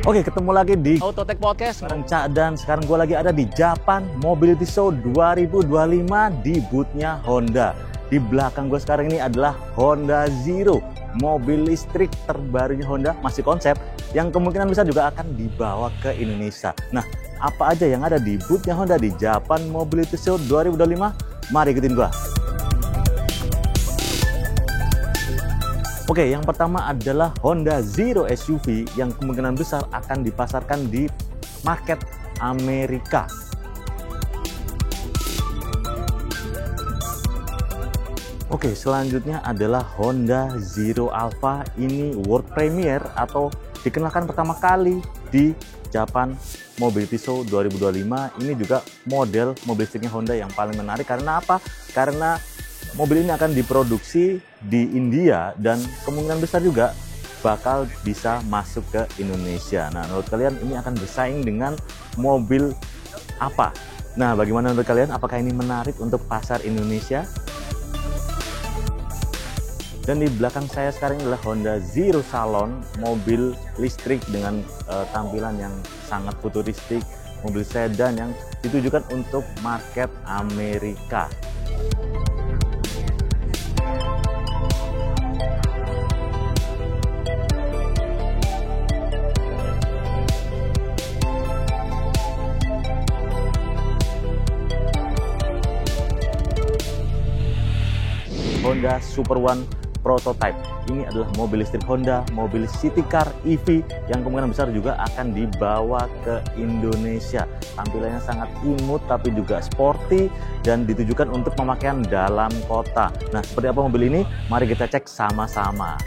Oke, ketemu lagi di Autotech Podcast. bareng Cak dan sekarang gue lagi ada di Japan Mobility Show 2025 di boothnya Honda. Di belakang gue sekarang ini adalah Honda Zero, mobil listrik terbarunya Honda, masih konsep yang kemungkinan besar juga akan dibawa ke Indonesia. Nah, apa aja yang ada di boothnya Honda di Japan Mobility Show 2025? Mari ikutin gue. Oke, yang pertama adalah Honda Zero SUV yang kemungkinan besar akan dipasarkan di market Amerika. Oke, selanjutnya adalah Honda Zero Alpha. Ini world premiere atau dikenalkan pertama kali di Japan Mobility Show 2025. Ini juga model mobil listriknya Honda yang paling menarik. Karena apa? Karena mobil ini akan diproduksi di India dan kemungkinan besar juga bakal bisa masuk ke Indonesia. Nah, menurut kalian ini akan bersaing dengan mobil apa? Nah, bagaimana menurut kalian? Apakah ini menarik untuk pasar Indonesia? Dan di belakang saya sekarang adalah Honda Zero Salon, mobil listrik dengan tampilan yang sangat futuristik, mobil sedan yang ditujukan untuk market Amerika. Honda Super One Prototype. Ini adalah mobil listrik Honda, mobil city car EV yang kemungkinan besar juga akan dibawa ke Indonesia. Tampilannya sangat imut tapi juga sporty dan ditujukan untuk pemakaian dalam kota. Nah, seperti apa mobil ini? Mari kita cek sama-sama.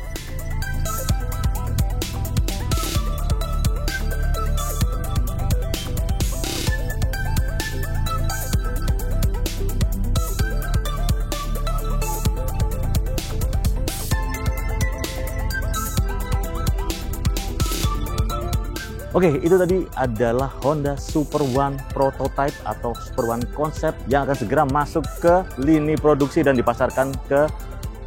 Oke, itu tadi adalah Honda Super One Prototype atau Super One Concept yang akan segera masuk ke lini produksi dan dipasarkan ke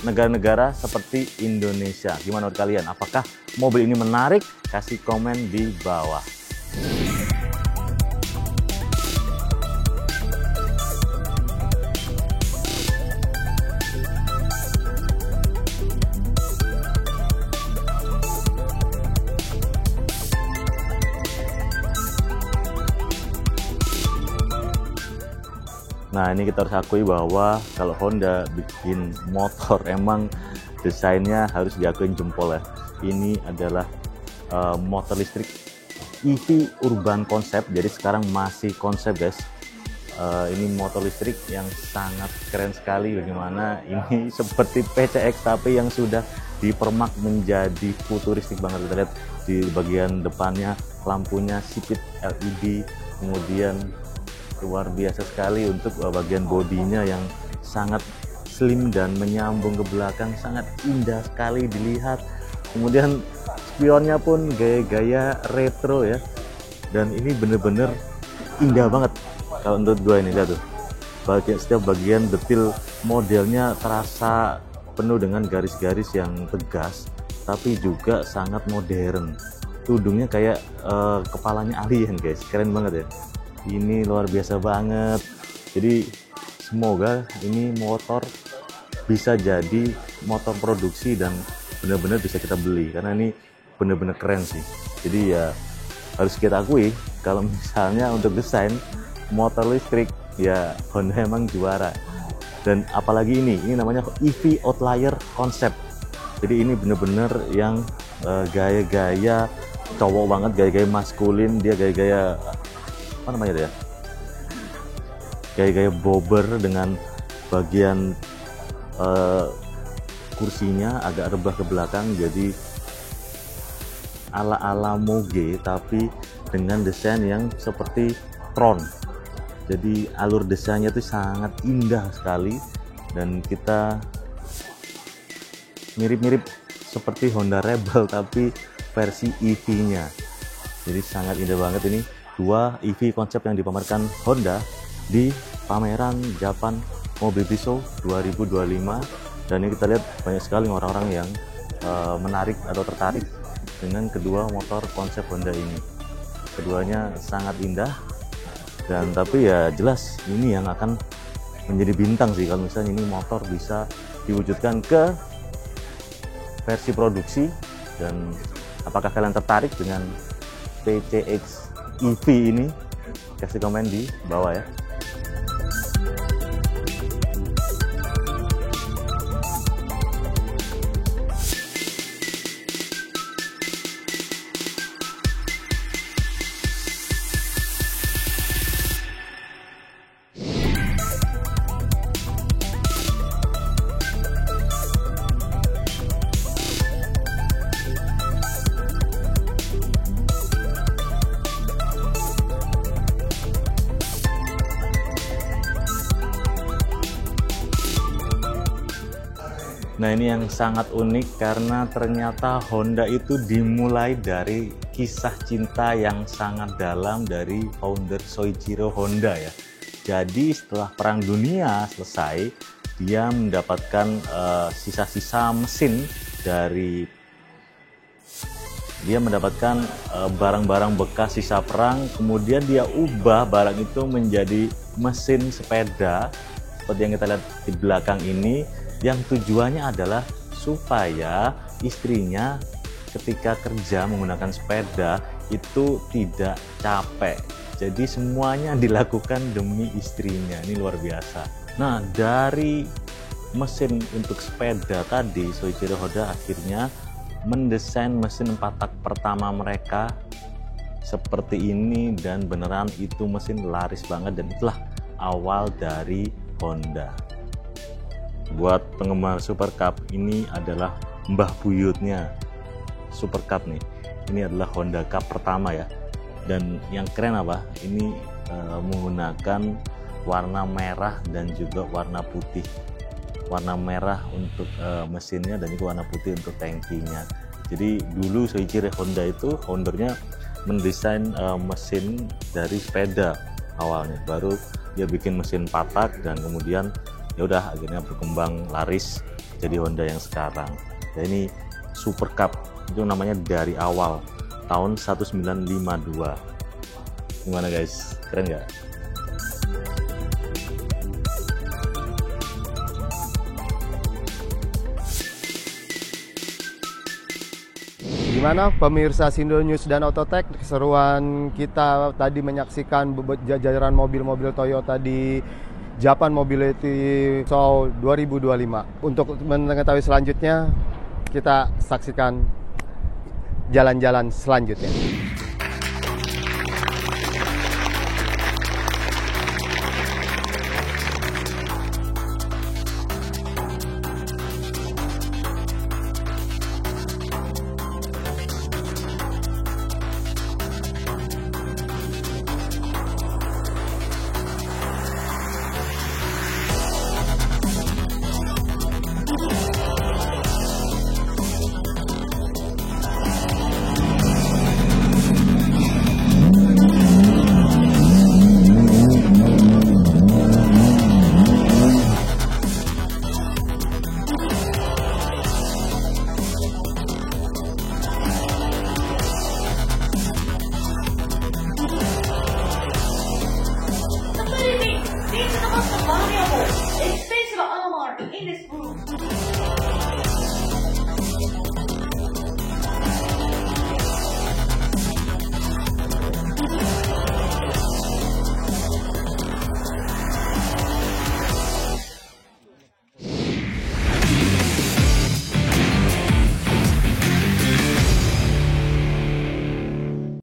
negara-negara seperti Indonesia. Gimana menurut kalian? Apakah mobil ini menarik? Kasih komen di bawah. Nah, ini kita harus akui bahwa kalau Honda bikin motor emang desainnya harus diakuin jempol ya. Ini adalah motor listrik EV urban concept, jadi sekarang masih konsep guys. Ini motor listrik yang sangat keren sekali, bagaimana ini seperti PCX tapi yang sudah dipermak menjadi futuristik banget. Kita lihat di bagian depannya lampunya sipit LED, kemudian luar biasa sekali untuk bagian bodinya yang sangat slim dan menyambung ke belakang, sangat indah sekali dilihat. Kemudian spionnya pun gaya-gaya retro ya, dan ini bener-bener indah banget kalau menurut gue. Ini lihat tuh, setiap bagian detil modelnya terasa penuh dengan garis-garis yang tegas tapi juga sangat modern. Tudungnya kayak kepalanya alien guys, keren banget ya. Ini luar biasa banget. Jadi semoga ini motor bisa jadi motor produksi dan benar-benar bisa kita beli, karena ini benar-benar keren sih. Jadi ya harus kita akui kalau misalnya untuk desain motor listrik ya Honda emang juara. Dan apalagi ini namanya EV Outlier Concept. Jadi ini benar-benar yang gaya-gaya cowok banget, gaya-gaya maskulin, dia gaya-gaya apa namanya ya, gaya-gaya bobber dengan bagian kursinya agak rebah ke belakang, jadi ala-ala moge tapi dengan desain yang seperti Tron. Jadi alur desainnya itu sangat indah sekali dan kita mirip-mirip seperti Honda Rebel tapi versi EV-nya. Jadi sangat indah banget ini. Dua EV konsep yang dipamerkan Honda di pameran Japan Mobility Show 2025. Dan ini kita lihat banyak sekali orang-orang yang menarik atau tertarik dengan kedua motor konsep Honda ini. Keduanya sangat indah, dan tapi ya jelas ini yang akan menjadi bintang sih kalau misalnya ini motor bisa diwujudkan ke versi produksi. Dan apakah kalian tertarik dengan PCX EV ini? Kasih komen di bawah ya. Nah, ini yang sangat unik karena ternyata Honda itu dimulai dari kisah cinta yang sangat dalam dari founder Soichiro Honda ya. Jadi setelah Perang Dunia selesai, dia mendapatkan sisa-sisa mesin dari barang-barang bekas sisa perang, kemudian dia ubah barang itu menjadi mesin sepeda seperti yang kita lihat di belakang ini, yang tujuannya adalah supaya istrinya ketika kerja menggunakan sepeda itu tidak capek. Jadi semuanya dilakukan demi istrinya. Ini luar biasa. Nah, dari mesin untuk sepeda tadi, Soichiro Honda akhirnya mendesain mesin 4 tak pertama mereka seperti ini, dan beneran itu mesin laris banget, dan itulah awal dari Honda. Buat penggemar Super Cup, ini adalah mbah buyutnya Super Cup nih. Ini adalah Honda Cup pertama ya. Dan yang keren apa? Ini menggunakan warna merah dan juga warna putih. Warna merah untuk mesinnya dan juga warna putih untuk tangkinya. Jadi dulu Soichiro Honda itu foundernya mendesain mesin dari sepeda awalnya. Baru dia bikin mesin 4 tak, dan kemudian ya udah akhirnya berkembang laris jadi Honda yang sekarang. Dan ini Super Cup itu namanya dari awal tahun 1952. Gimana guys, keren nggak? Gimana pemirsa Sindo News dan Autotech, keseruan kita tadi menyaksikan jajaran mobil-mobil Toyota di Japan Mobility Show 2025. Untuk mengetahui selanjutnya, kita saksikan jalan-jalan selanjutnya. Expensive armor in this room.